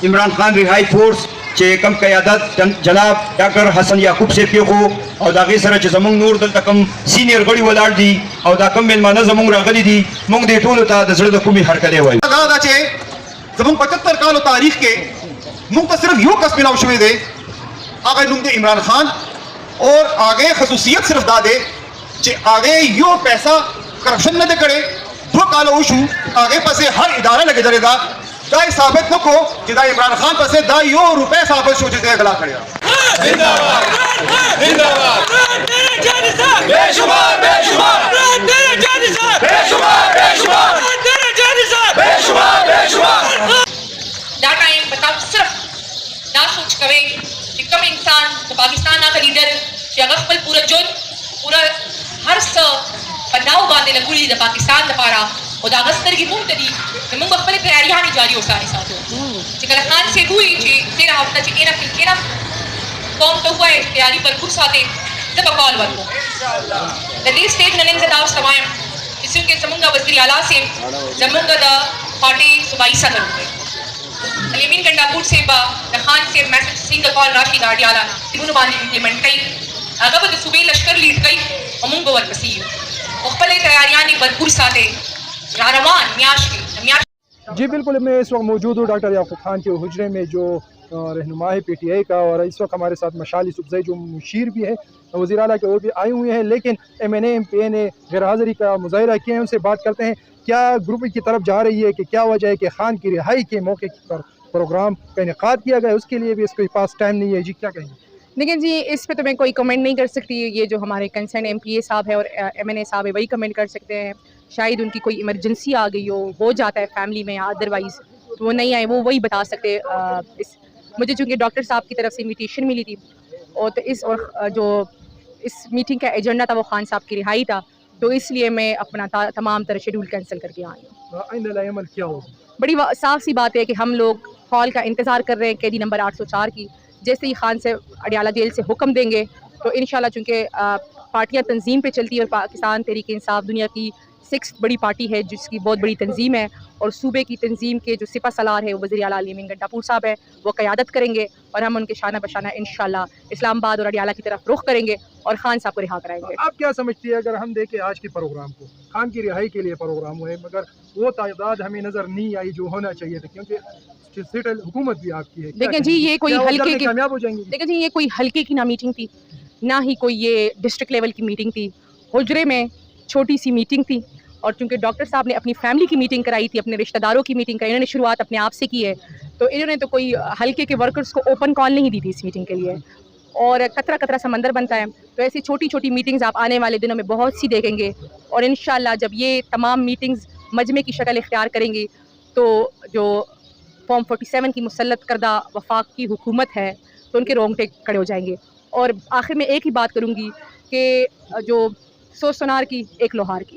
عمران خان رہائی فورس چې کم قیادت جناب ډاکټر حسن یعقوب صاحب کې خو او د هغې سره چې زمونږ نور دلته کم سینیر غړي ولاړ دي او دا کم میلمانه زمونږ راغلي دي موږ دې ټولو ته د زړه د کومې هرکلی وایو. دا چې زمونږ 75 کالو تاریخ کې موږ ته صرف یو کس ملاو شوی دی، هغه نوم دی عمران خان. اور آگے خصوصیت صرف دا دے چې آگے یو پیسہ کرپشن نه دی کړی، 2 کال وشو آگے پسې هر اداره لګېدلې ده. دا یې ثابت نه کړو چې دا عمران خان پسې دا یو روپۍ ثابت شو چې دی غلا کړی. دا ٹائم بتاؤ صرف دا سوچ کوي چې کوم انسان د پاکستان هغه لیډر چې هغه خپل پوره جون پوره هر څه په ناو باندې لګولي د پاکستان لپاره او د هغه سترګې مونږ ته دي نو موږ خپلې تیاریانې جاري وساتو چې کله خان صاحب وایي چې تیرا هفته چې اینا قوم ته ووایي چې تیاري بھرپور ساتئ، زه به کال ورکوم. د دې سټیج نه نن زه تاسو ته وایم چې څنګه زمونږ وزیر اعلی صاحب زمونږ د پارټۍ صوبایي صدر وکړي الیمین گنڈاپور صاحب د خان صاحب میسج څنګه کال راشي د اډیاله تیمونو باندې امپلیمنٹ کوي، هغه به د صوبې لشکر لیډ کوي او موږ به ورپسې یو او خپلې تیاریانې بھرپور ساتئ. را روان میاشت کې جی بالکل، میں اس وقت موجود ہوں ڈاکٹر یعقوب خان کے حجرے میں جو رہنما ہے پی ٹی آئی کا، اور اس وقت ہمارے ساتھ مشال یوسفزئی جو مشیر بھی ہے وزیر اعلیٰ کے، وہ بھی آئے ہوئے ہیں، لیکن M N A M P A نے غیر حاضری کا مظاہرہ کیا ہے. ان سے بات کرتے ہیں کیا گروپ کی طرف جا رہی ہے کہ کیا وجہ ہے کہ خان کی رہائی کے موقع پر پروگرام کا انعقاد کیا گیا، اس کے لیے بھی اس کے پاس ٹائم نہیں ہے. جی کیا کہیں گے؟ لیکن جی اس پہ تو میں کوئی کمنٹ نہیں کر سکتی، یہ جو ہمارے کنسرن ایم پی اے صاحب ہے اور ایم این اے صاحب ہے وہی کمنٹ کر سکتے ہیں. شاید ان کی کوئی ایمرجنسی آ گئی ہو جاتا ہے فیملی میں، ادروائز وہ نہیں آئے، وہ وہی بتا سکتے. مجھے چونکہ ڈاکٹر صاحب کی طرف سے انویٹیشن ملی تھی اور تو جو اس میٹنگ کا ایجنڈا تھا وہ خان صاحب کی رہائی تھا، تو اس لیے میں اپنا تمام طرح شیڈول کینسل کر کے آئی ہوں. آئندہ عمل کیا ہوگا؟ بڑی صاف سی بات ہے کہ ہم لوگ ہال کا انتظار کر رہے ہیں قیدی نمبر 804 کی. جیسے ہی خان سے اڈیالہ جیل سے حکم دیں گے تو انشاءاللہ چونکہ پارٹیاں تنظیم پہ چلتی ہے اور پاکستان تحریک انصاف دنیا کی 6 بڑی پارٹی ہے جس کی بہت بڑی تنظیم ہے، اور صوبے کی تنظیم کے جو سپہ سالار ہے وہ وزیر اعلیٰ الیمین گنڈاپور صاحب ہے، وہ قیادت کریں گے اور ہم ان کے شانہ بشانہ انشاءاللہ اسلام آباد اور اڈیالہ کی طرف رخ کریں گے اور خان صاحب کو رہا کرائیں گے. آپ کیا سمجھتی ہے اگر ہم دیکھیں آج کے پروگرام کو، خان کی رہائی کے لیے پروگرام ہوئے مگر وہ تعداد ہمیں نظر نہیں آئی جو ہونا چاہیے تھا، کیونکہ سیٹل حکومت بھی آپ کی ہے. لیکن جی یہ کوئی ہلکے کی کامیاب ہو جائیں گے؟ لیکن جی یہ کوئی ہلکے کی نہ میٹنگ تھی، نہ ہی کوئی یہ ڈسٹرکٹ لیول کی میٹنگ تھی. حجرے میں چھوٹی سی میٹنگ تھی، اور چونکہ ڈاکٹر صاحب نے اپنی فیملی کی میٹنگ کرائی تھی، اپنے رشتہ داروں کی میٹنگ کرائی، انہوں نے شروعات اپنے آپ سے کی ہے، تو انہوں نے تو کوئی ہلکے کے ورکرز کو اوپن کال نہیں دی تھی اس میٹنگ کے لیے. اور قطرہ قطرہ سمندر بنتا ہے، تو ایسی چھوٹی چھوٹی میٹنگز آپ آنے والے دنوں میں بہت سی دیکھیں گے. اور انشاءاللہ جب یہ تمام میٹنگز مجمع کی شکل اختیار کریں گی تو جو فارم 47 کی مسلط کردہ وفاق کی حکومت ہے تو ان کے رونگٹے کھڑے ہو جائیں گے. اور آخر میں ایک ہی بات کروں گی کہ جو 100 سونار کی ایک لوہار کی.